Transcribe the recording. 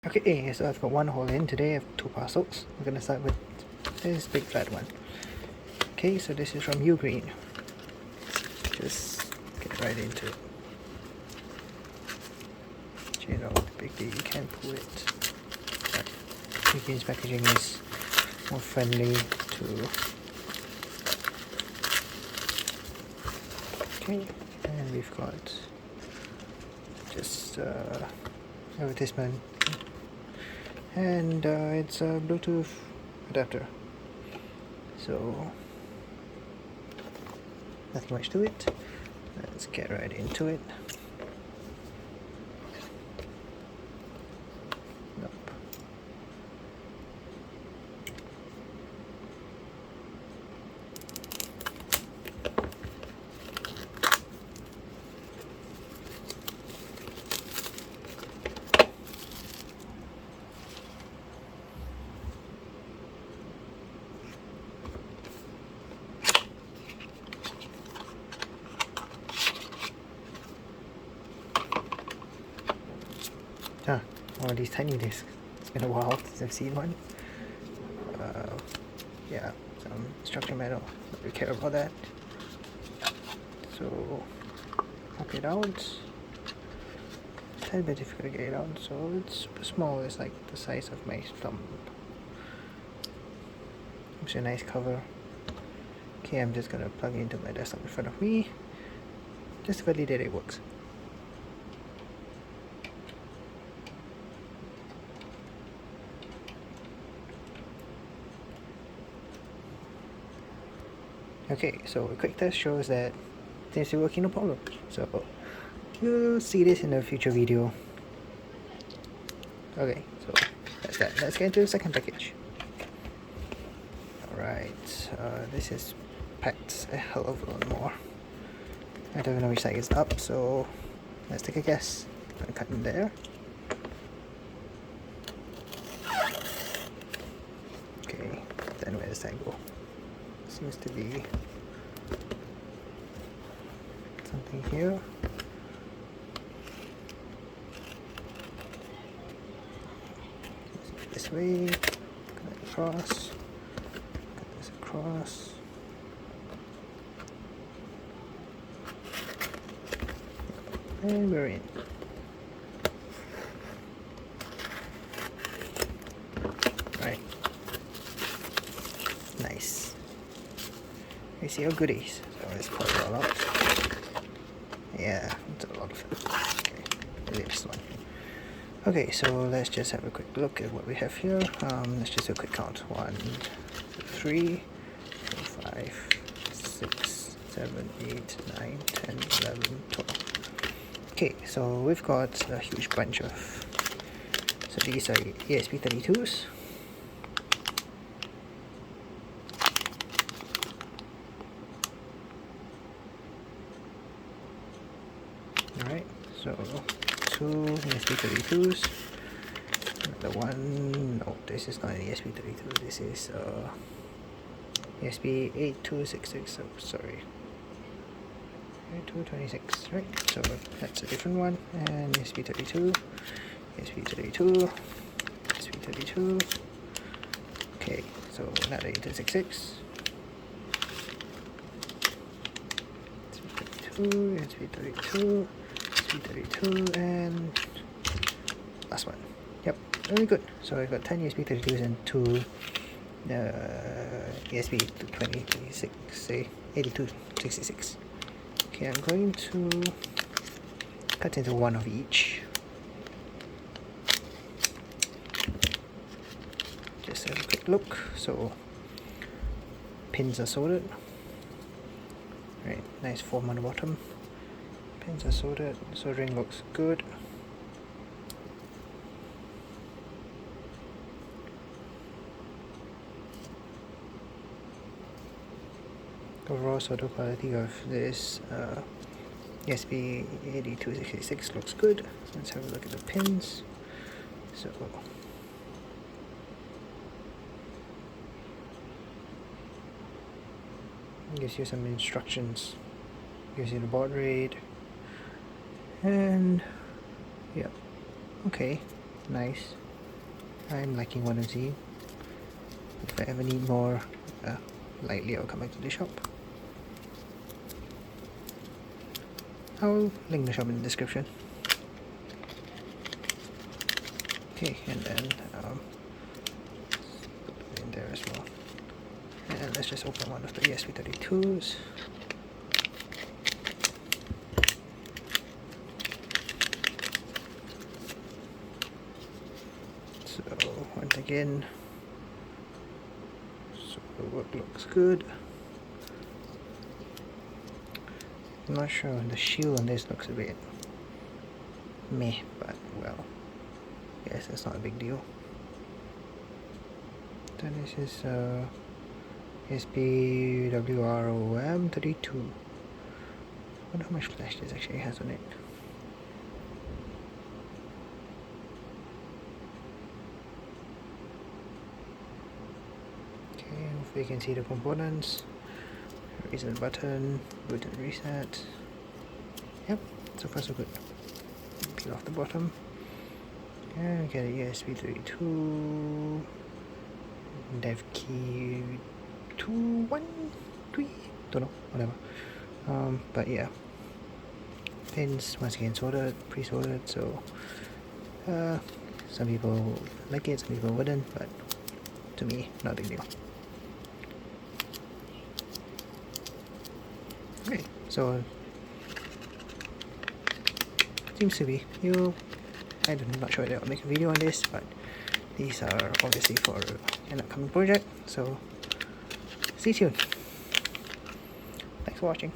Okay, so I've got one hole in. Today I have two parcels. We're gonna start with this big flat one. Okay, so this is from Ugreen. Just get right into it. You know, big D, you can pull it. But Ugreen's packaging is more friendly to. Okay, and we've got just advertisement. And it's a Bluetooth adapter, so nothing much to it. Let's get right into it. Nope. Oh, these tiny discs. It's been a while since I've seen one. Yeah, some structural metal. Don't really care about that. So, poke it out. It's a tiny bit difficult to get it out. So it's super small. It's like the size of my thumb. It's a nice cover. Okay, I'm just gonna plug it into my desktop in front of me. Just to validate it works. Okay, so a quick test shows that it seems to be working no problem. So you'll see this in a future video. Okay, so that's that. Let's get into the second package. Alright, this is packed a hell of a lot more. I don't know which side is up, so let's take a guess. I'm gonna cut in there. Okay, then where does that go? Seems to be something here. This way, cut it across, cut this across. And we're in. Right. Nice. You see our goodies. So let's pull it all out. Yeah, it's a lot of it. Okay, the latest one. Okay, so let's just have a quick look at what we have here. Let's just do a quick count. 1, 2, 3, 4, 5, 6, 7, 8, 9, 10, 11, 12. Okay, so we've got a huge bunch of. So these are ESP32s. Alright, so 2 ESP32s. Another one. No, this is not an ESP32. This is esp8266. Oh, sorry. 226, right? So that's a different one. And esp32, esp32, esp32. Okay, so another 8266. esp32, esp32, esp32, and last one. Yep, very good. So I've got 10 esp32s and 2 esp2026, say 8266. Okay, I'm going to cut into one of each. Just have a quick look. So pins are soldered. Right, nice form on the bottom. Pins are soldered. Soldering looks good. Overall solder quality of this esp8266 looks good. Let's have a look at the pins. So it gives you some instructions, gives you the baud rate, and yeah, okay, nice. I'm liking what I'm seeing. If I ever need more lightly, I'll come back to the shop. I'll link the shop in the description. Okay, and then put it in there as well. And let's just open one of the Esp32s. So once again, so the work looks good. I'm not sure, the shield on this looks a bit meh, but well, yes, that's not a big deal. Then this is SPWROM32. I wonder how much flash this actually has on it. Okay, hopefully you can see the components. Reset button, boot and reset. Yep, so far so good. Peel off the bottom. And get a ESP32 dev key 213, don't know, whatever. But yeah, pins once again soldered, pre-soldered, so some people like it, some people wouldn't, but to me, not a big deal. Okay, so seems to be I'm not sure that I'll make a video on this, but these are obviously for an upcoming project, so stay tuned. Thanks for watching.